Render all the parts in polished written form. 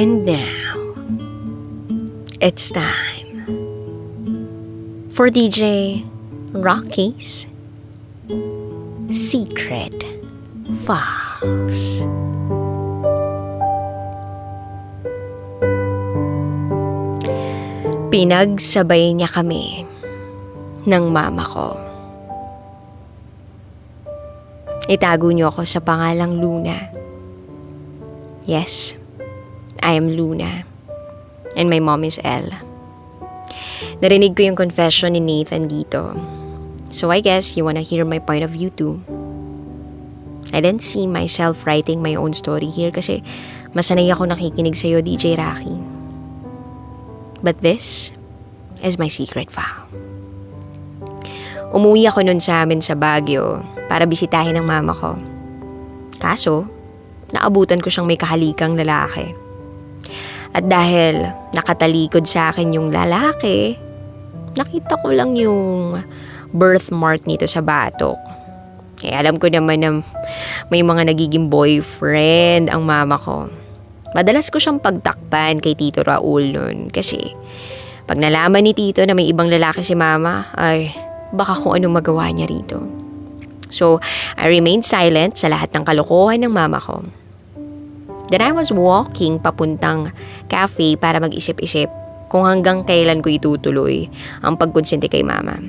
And now, it's time for DJ Rocky's Secret Files. Pinagsabay niya kami ng mama ko. Itago niyo ako sa pangalang Luna. Yes, I am Luna. And my mom is Elle. Narinig ko yung confession ni Nathan dito. So I guess you wanna hear my point of view too. I didn't see myself writing my own story here kasi masanay ako nakikinig sa'yo, DJ Rocky. But this is my secret file. Umuwi ako nun sa amin sa Baguio para bisitahin ang mama ko. Kaso, naabutan ko siyang may kahalikang lalaki. At dahil nakatalikod sa akin yung lalaki, nakita ko lang yung birthmark nito sa batok. Alam ko naman na may mga nagiging boyfriend ang mama ko. Madalas ko siyang pagtakpan kay Tito Raul nun kasi pag nalaman ni Tito na may ibang lalaki si mama, ay baka kung anong magawa niya rito. So, I remained silent sa lahat ng kalokohan ng mama ko. Then I was walking papuntang cafe para mag-isip-isip kung hanggang kailan ko itutuloy ang pagkonsente kay mama.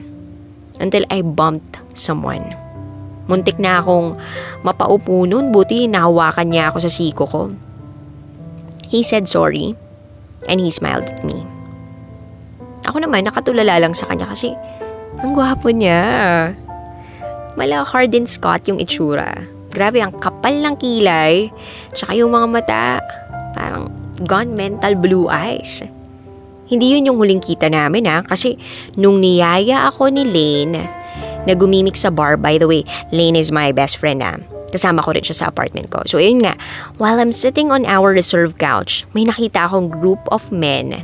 Until I bumped someone. Muntik na akong mapaupo nun, buti nahawakan niya ako sa siko ko. He said sorry and he smiled at me. Ako naman nakatulala lang sa kanya kasi ang gwapo niya. Mala Hardin Scott yung itsura. Grabe, ang kapal ng kilay. Tsaka yung mga mata, parang gone mental blue eyes. Hindi yun yung huling kita namin kasi nung niyaya ako ni Lane na gumimik sa bar, by the way, Lane is my best friend Kasama ko rin siya sa apartment ko. So yun nga, while I'm sitting on our reserved couch, may nakita akong group of men.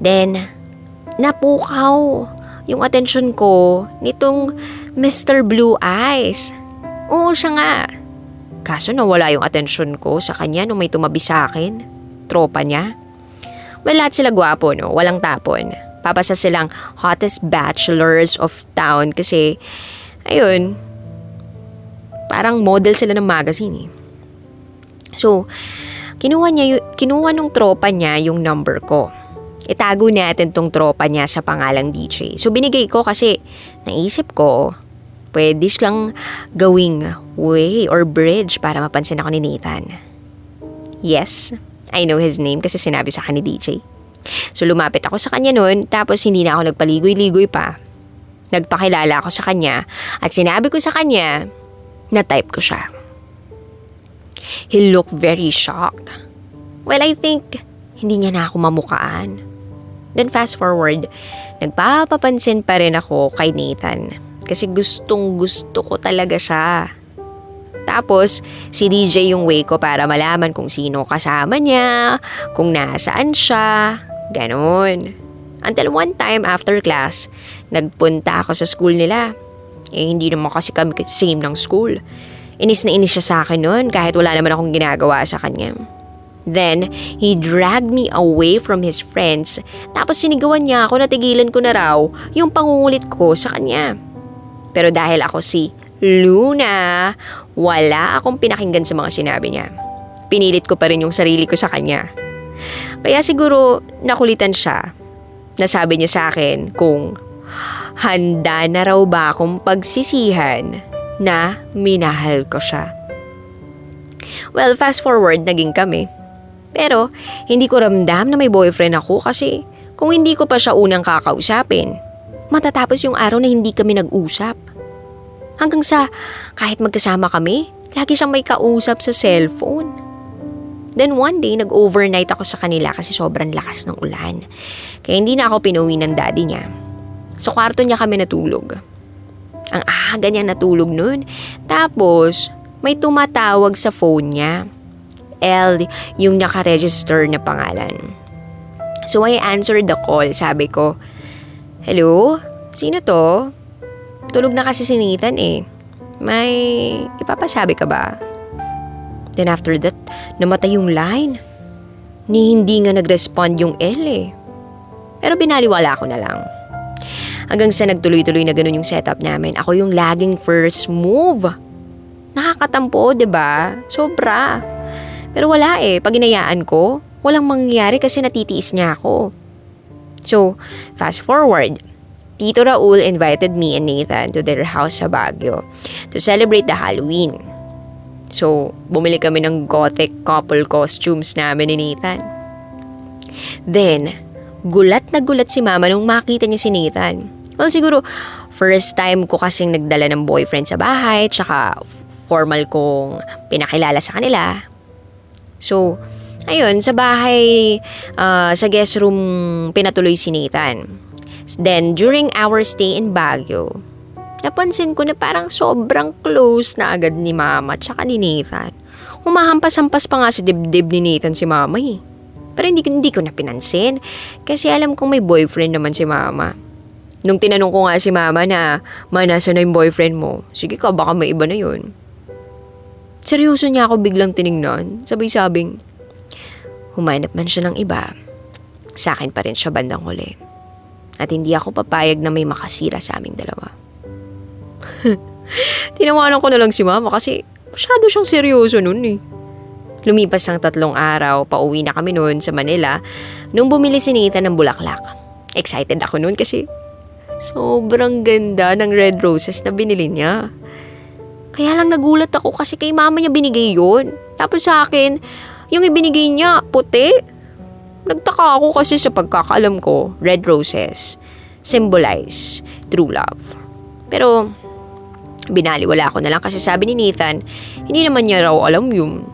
Then, napukaw yung atensyon ko nitong Mr. Blue Eyes. Oo, siya nga. Kaso nawala yung atensyon ko sa kanya nung may tumabi sa akin. Tropa niya. Well, lahat sila gwapo, no? Walang tapon. Papasa silang hottest bachelors of town kasi, ayun, parang model sila ng magazine . So, kinuha nung tropa niya yung number ko. Itago natin tong tropa niya sa pangalang DJ. So, binigay ko kasi naisip ko, pwede siyang gawing way or bridge para mapansin ako ni Nathan. Yes, I know his name kasi sinabi sa akin ni DJ. So, lumapit ako sa kanya nun, tapos hindi na ako nagpaligoy-ligoy pa. Nagpakilala ako sa kanya at sinabi ko sa kanya na type ko siya. He looked very shocked. Well, I think hindi niya na ako mamukaan. Then fast forward, nagpapapansin pa rin ako kay Nathan kasi gustong gusto ko talaga siya. Tapos, si DJ yung way ko para malaman kung sino kasama niya, kung nasaan siya, ganon. Until one time after class, nagpunta ako sa school nila. Hindi naman kasi kami same ng school. Inis na inis siya sa akin nun kahit wala naman akong ginagawa sa kanya. Then, he dragged me away from his friends. Tapos sinigawan niya ako na tigilan ko na raw yung pangungulit ko sa kanya. Pero dahil ako si Luna, wala akong pinakinggan sa mga sinabi niya. Pinilit ko pa rin yung sarili ko sa kanya. Kaya siguro nakulitan siya. Nasabi niya sa akin kung handa na raw ba akong pagsisihan na minahal ko siya. Well, fast forward, naging kami. Pero, hindi ko ramdam na may boyfriend ako kasi kung hindi ko pa siya unang kakausapin, matatapos yung araw na hindi kami nag-usap. Hanggang sa, kahit magkasama kami, lagi siyang may kausap sa cellphone. Then one day, nag-overnight ako sa kanila kasi sobrang lakas ng ulan. Kaya hindi na ako pinuwi ng daddy niya. Sa kwarto niya kami natulog. Ang aga niya natulog nun. Tapos, may tumatawag sa phone niya. L, yung nakaregister na pangalan. So, I answered the call. Sabi ko, hello? Sino to? Tulog na kasi si Nathan May ipapasabi ka ba? Then after that, namatay yung line. ni hindi nga nag-respond yung L eh. Pero binaliwala ko na lang. Hanggang sa nagtuloy-tuloy na ganun yung setup namin, ako yung laging first move. Nakakatampo, 'di ba? Sobra. Pero wala eh, pag inayaan ko, walang mangyayari kasi natitiis niya ako. So, fast forward. Tito Raul invited me and Nathan to their house sa Baguio to celebrate the Halloween. So, bumili kami ng gothic couple costumes namin ni Nathan. Then, gulat na gulat si Mama nung makita niya si Nathan. Well, siguro, first time ko kasing nagdala ng boyfriend sa bahay, tsaka formal kong pinakilala sa kanila. So, ayun, sa bahay, sa guest room, pinatuloy si Nathan. Then, during our stay in Baguio, napansin ko na parang sobrang close na agad ni Mama tsaka ni Nathan. Humahampas-hampas pa nga sa dibdib ni Nathan si Mama eh. Pero hindi ko na pinansin kasi alam kong may boyfriend naman si Mama. Nung tinanong ko nga si Mama na, "Ma, nasa na yung boyfriend mo?" "Sige ka, baka may iba na yun." Seryoso niya ako biglang tinignan. Sabay-sabing, humanap man siya ng iba, sa akin pa rin siya bandang huli. At hindi ako papayag na may makasira sa aming dalawa. Tinawanan ko na lang si Mama kasi masyado siyang seryoso nun eh. Lumipas ang 3 araw, pauwi na kami noon sa Manila nung bumili si Nathan ng bulaklak. Excited ako noon kasi sobrang ganda ng red roses na binili niya. Kaya lang nagulat ako kasi kay Mama niya binigay yun. Tapos sa akin, yung ibinigay niya, puti. Nagtaka ako kasi sa pagkakaalam ko, red roses symbolize true love. Pero binaliwala ko na lang kasi sabi ni Nathan, hindi naman niya raw alam yun.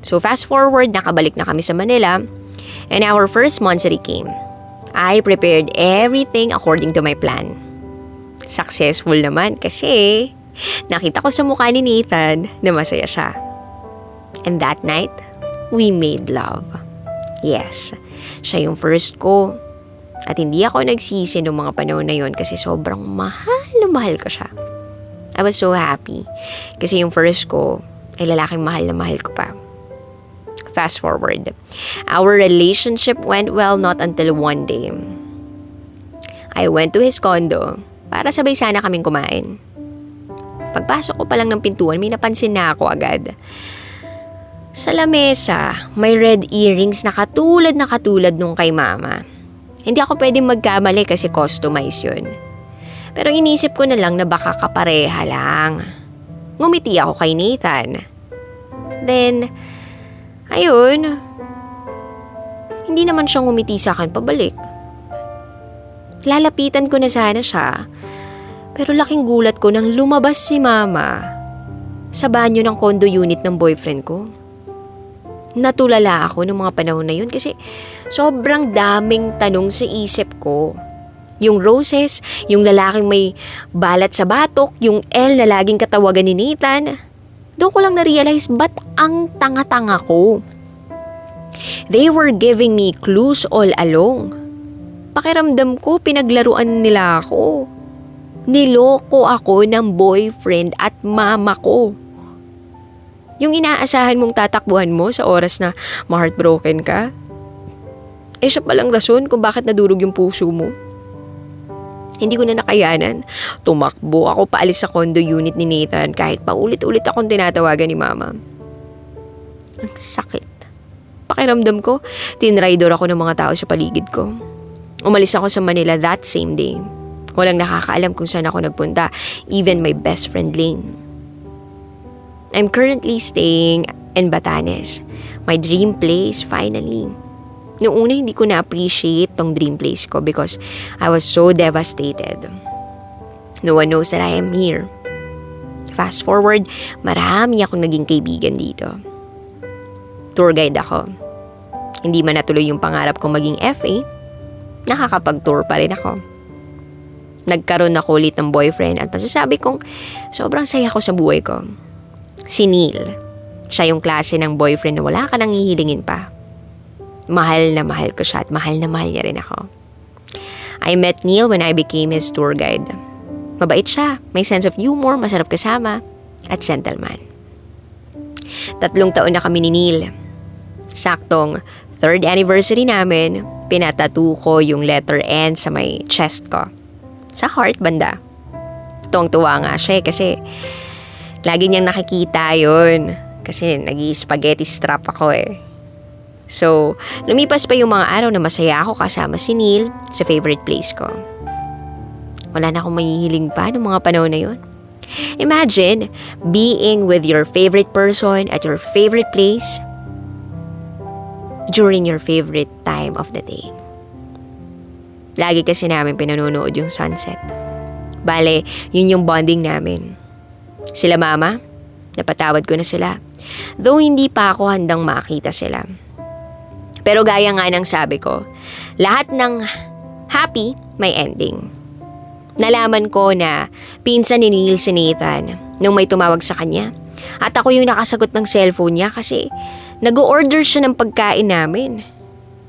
So fast forward, nakabalik na kami sa Manila and our first monthsary came. I prepared everything according to my plan. Successful naman kasi nakita ko sa mukha ni Nathan na masaya siya. And that night, we made love. Yes, siya yung first ko. At hindi ako nagsisi noong mga panahon na yon kasi sobrang mahal na mahal ko siya. I was so happy kasi yung first ko ay lalaking mahal na mahal ko pa. Fast forward, our relationship went well not until one day. I went to his condo para sabay sana kaming kumain. Pagpasok ko pa lang ng pintuan, may napansin na ako agad. Sa lamesa, may red earrings na katulad nung kay Mama. Hindi ako pwedeng magkamali kasi customize yun. Pero inisip ko na lang na baka kapareha lang. Ngumiti ako kay Nathan. Then, ayun, hindi naman siya ngumiti sa akin pabalik. Lalapitan ko na sana siya. Pero laking gulat ko nang lumabas si Mama sa banyo ng condo unit ng boyfriend ko. Natulala ako ng mga panahon na yun kasi sobrang daming tanong sa isip ko. Yung roses, yung lalaking may balat sa batok, yung L na laging katawagan ni Nathan. Doon ko lang na-realize ba't ang tanga-tanga ko. They were giving me clues all along. Pakiramdam ko pinaglaruan nila ako. Niloko ako ng boyfriend at mama ko. Yung inaasahan mong tatakbuhan mo sa oras na ma-heartbroken ka, siya palang rason kung bakit nadurog yung puso mo. Hindi ko na nakayanan. Tumakbo ako paalis sa condo unit ni Nathan kahit paulit-ulit akong tinatawagan ni Mama. Ang sakit. Pakiramdam ko, tinraidor ako ng mga tao sa paligid ko. Umalis ako sa Manila that same day. Walang nakakaalam kung saan ako nagpunta, even my best friend Lane. I'm currently staying in Batanes. My dream place, finally. Noong una, hindi ko na-appreciate tong dream place ko because I was so devastated. No one knows that I am here. Fast forward, marami akong naging kaibigan dito. Tour guide ako. Hindi man natuloy yung pangarap kong maging FA, nakakapag-tour pa rin ako. Nagkaroon ako ulit ng boyfriend at masasabi kong sobrang saya ko sa buhay ko. Si Neil. Siya yung klase ng boyfriend na wala ka nang hihilingin pa. Mahal na mahal ko siya at mahal na mahal niya rin ako. I met Neil when I became his tour guide. Mabait siya, may sense of humor, masarap kasama, at gentleman. 3 taon na kami ni Neil. Saktong 3rd anniversary namin, pinatattoo ko yung letter N sa may chest ko. Sa heart banda. Tuwang-tuwa nga siya kasi lagi niyang nakikita yun. Kasi nag-spaghetti strap ako eh. So, lumipas pa yung mga araw na masaya ako kasama si Neil sa favorite place ko. Wala na akong mahihiling pa noong mga panahon na yun. Imagine being with your favorite person at your favorite place during your favorite time of the day. Lagi kasi namin pinanonood yung sunset. Bale, yun yung bonding namin. Sila mama, napatawad ko na sila. Though hindi pa ako handang makita sila. Pero gaya nga ng sabi ko, lahat ng happy may ending. Nalaman ko na pinsan ni Neil si Nathan nung may tumawag sa kanya. At ako yung nakasagot ng cellphone niya kasi nag-o-order siya ng pagkain namin.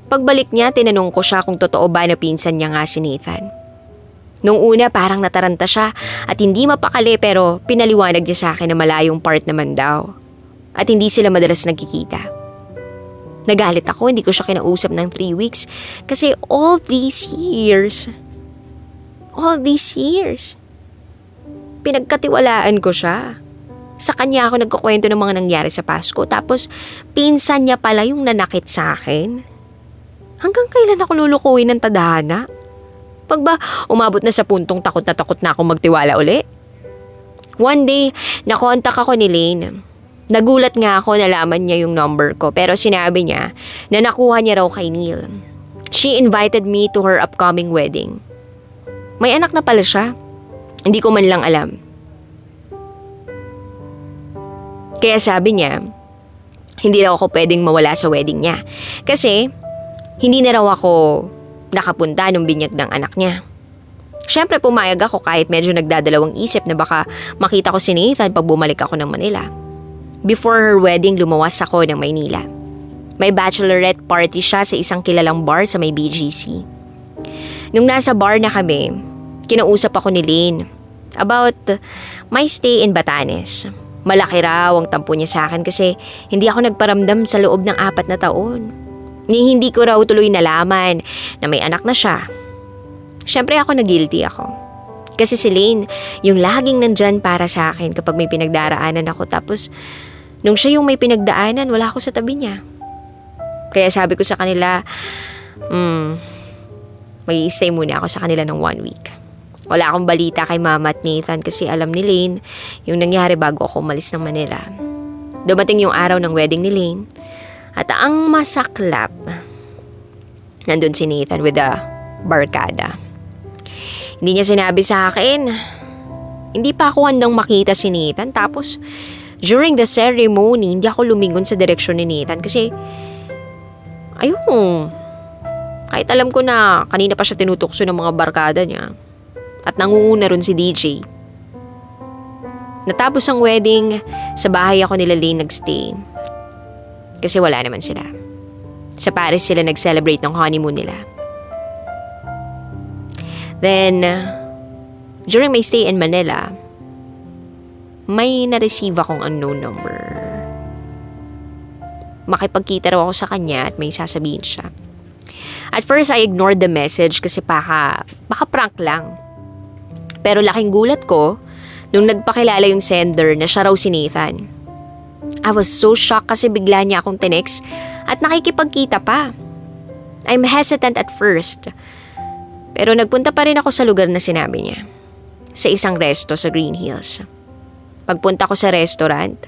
Pagbalik niya, tinanong ko siya kung totoo ba na pinsan niya nga si Nathan. Nung una parang nataranta siya at hindi mapakali pero pinaliwanag niya sa akin na malayong part naman daw. At hindi sila madalas nagkikita. Nagalit ako, hindi ko siya kinausap ng 3 weeks kasi all these years, pinagkatiwalaan ko siya. Sa kanya ako nagkukwento ng mga nangyari sa Pasko tapos pinsan niya pala yung nanakit sa akin. Hanggang kailan ako lulukuhin ng tadhana? Pag ba umabot na sa puntong takot na akong magtiwala uli? One day, nakontak ako ni Lane. Nagulat nga ako, nalaman niya yung number ko pero sinabi niya na nakuha niya raw kay Neil. She invited me to her upcoming wedding. May anak na pala siya. Hindi ko man lang alam. Kaya sabi niya, hindi raw ako pwedeng mawala sa wedding niya. Kasi hindi na raw ako nakapunta nung binyag ng anak niya. Siyempre pumayag ako kahit medyo nagdadalawang isip na baka makita ko si Nathan pag bumalik ako ng Manila. Before her wedding, lumawas ako ng Maynila. May bachelorette party siya sa isang kilalang bar sa may BGC. Nung nasa bar na kami, kinausap ako ni Lane about my stay in Batanes. Malaki raw ang tampo niya sa akin kasi hindi ako nagparamdam sa loob ng 4 na taon. Ni hindi ko raw tuloy nalaman na may anak na siya. Siyempre ako na-guilty ako. Kasi si Lane, yung laging nandyan para sa akin kapag may pinagdaraanan ako. Tapos, nung siya yung may pinagdaanan, wala ako sa tabi niya. Kaya sabi ko sa kanila, mag-i-stay muna ako sa kanila ng 1 week. Wala akong balita kay Mama at Nathan kasi alam ni Lane yung nangyari bago ako umalis ng Manila. Dumating yung araw ng wedding ni Lane. At ang masaklap, nandun si Nathan with a barkada. Hindi niya sinabi sa akin. Hindi pa ako handang makita si Nathan. Tapos, during the ceremony, hindi ako lumingon sa direksyon ni Nathan kasi ayoko. Kahit alam ko na kanina pa siya tinutukso ng mga barkada niya. At nangunguna ron si DJ. Natapos ang wedding, sa bahay ako nila Lane nagstay. Kasi wala naman sila. Sa Paris sila nag-celebrate ng honeymoon nila. Then, during my stay in Manila, may na-receive akong unknown number. Makipagkita raw ako sa kanya at may sasabihin siya. At first, I ignored the message kasi baka prank lang. Pero laking gulat ko nung nagpakilala yung sender na siya raw si Nathan. I was so shocked kasi bigla niya akong tinext at nakikipagkita pa. I'm hesitant at first. Pero nagpunta pa rin ako sa lugar na sinabi niya. Sa isang resto sa Green Hills. Pagpunta ko sa restaurant,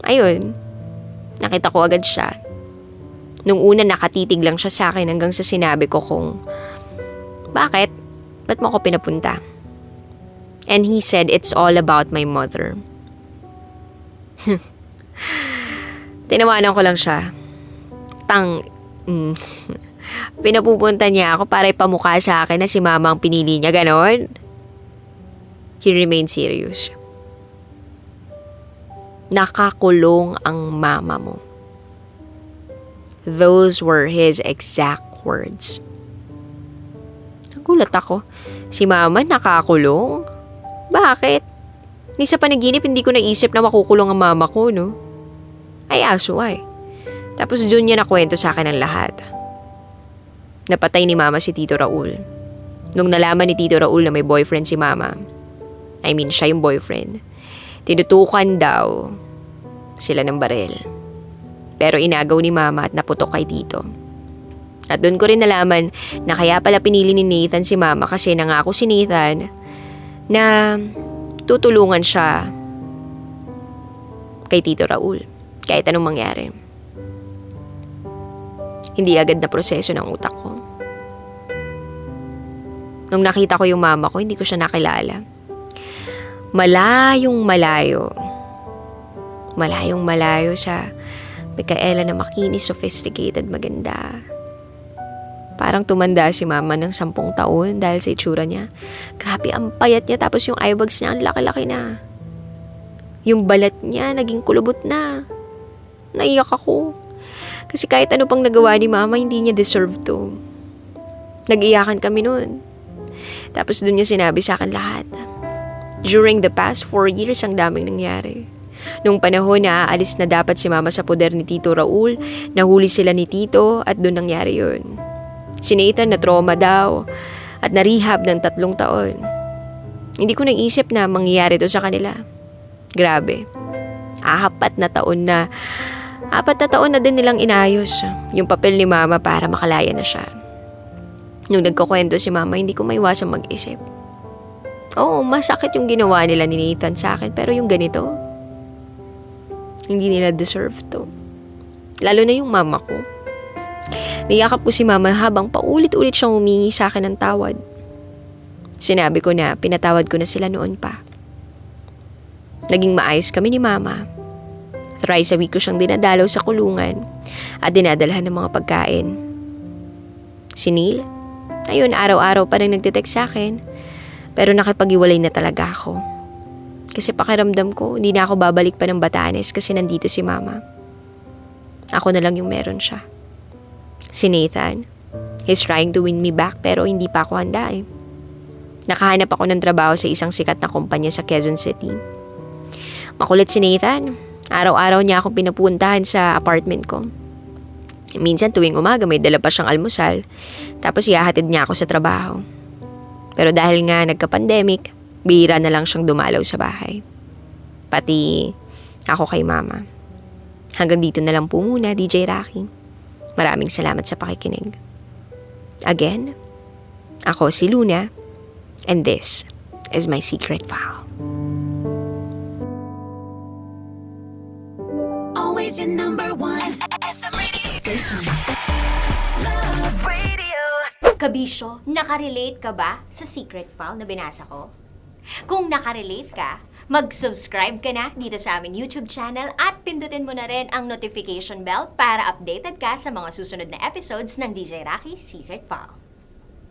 ayun, nakita ko agad siya. Nung una nakatitig lang siya sa akin hanggang sa sinabi ko kung, bakit? Ba't mo ako pinapunta? And he said it's all about my mother. Tinawanan ko lang siya. Pinapupunta niya ako para ipamukha sa akin na si Mama ang pinili niya, ganon. He remained serious. Nakakulong ang mama mo. Those were his exact words. Nagulat ako. Si Mama nakakulong? Bakit? Ni sa panaginip hindi ko naisip na makukulong ang mama ko, no? Ay aso ay. Tapos doon niya nakwento sa akin ang lahat. Napatay ni Mama si Tito Raul. Nung nalaman ni Tito Raul na may boyfriend si Mama, siya yung boyfriend, tinutukan daw sila ng baril. Pero inagaw ni Mama at naputok kay Tito. At doon ko rin nalaman na kaya pala pinili ni Nathan si Mama kasi nangako si Nathan na tutulungan siya kay Tito Raul kahit anong mangyari. Hindi agad na proseso ng utak ko. Nung nakita ko yung mama ko, hindi ko siya nakilala. Malayong malayo sa Micaela na makinis, sophisticated, maganda. Parang tumanda si mama ng 10 taon dahil sa itsura niya. Grabe, ang payat niya, tapos yung eyebags niya, ang laki-laki na. Yung balat niya, naging kulubot na. Naiyak ako. Kasi kahit ano pang nagawa ni Mama, hindi niya deserve to. Nag-iyakan kami noon. Tapos doon niya sinabi sa akin lahat. During the past 4 years, ang daming nangyari. Nung panahon na aalis na dapat si Mama sa poder ni Tito Raul, nahuli sila ni Tito at doon nangyari yun. Si Nathan na trauma daw at na-rehab ng 3 taon. Hindi ko naisip na mangyayari to sa kanila. Grabe. 4 na taon na din nilang inayos yung papel ni Mama para makalaya na siya. Nung nagkukwento si Mama, hindi ko maiwasang mag-isip. Oo, masakit yung ginawa nila ni Nathan sa akin, pero yung ganito, hindi nila deserve to. Lalo na yung mama ko. Niyakap ko si Mama habang paulit-ulit siyang humingi sa akin ng tawad. Sinabi ko na pinatawad ko na sila noon pa. Naging maayos kami ni Mama. Thrice a week ko siyang dinadalaw sa kulungan at dinadalhan ng mga pagkain. Si Neil, ayun, araw-araw pa rin nagtitext sa akin, pero nakipag-iwalay na talaga ako. Kasi pakiramdam ko, hindi na ako babalik pa ng Batanes kasi nandito si Mama. Ako na lang yung meron siya. Si Nathan, he's trying to win me back pero hindi pa ako handa eh. Nakahanap ako ng trabaho sa isang sikat na kumpanya sa Quezon City. Makulit si Nathan. Araw-araw niya akong pinapuntahan sa apartment ko. Minsan tuwing umaga may dala pa siyang almusal, tapos ihahatid niya ako sa trabaho. Pero dahil nga nagka-pandemic, bihira na lang siyang dumalaw sa bahay. Pati ako kay Mama. Hanggang dito na lang po muna, DJ Rocky. Maraming salamat sa pakikinig. Again, ako si Luna, and this is my secret file. Always your number one SM radio station. Love Radio. Kabisyo, nakarelate ka ba sa secret file na binasa ko? Kung nakarelate ka, mag-subscribe ka na dito sa aming YouTube channel at pindutin mo na rin ang notification bell para updated ka sa mga susunod na episodes ng DJ Rocky Secret File.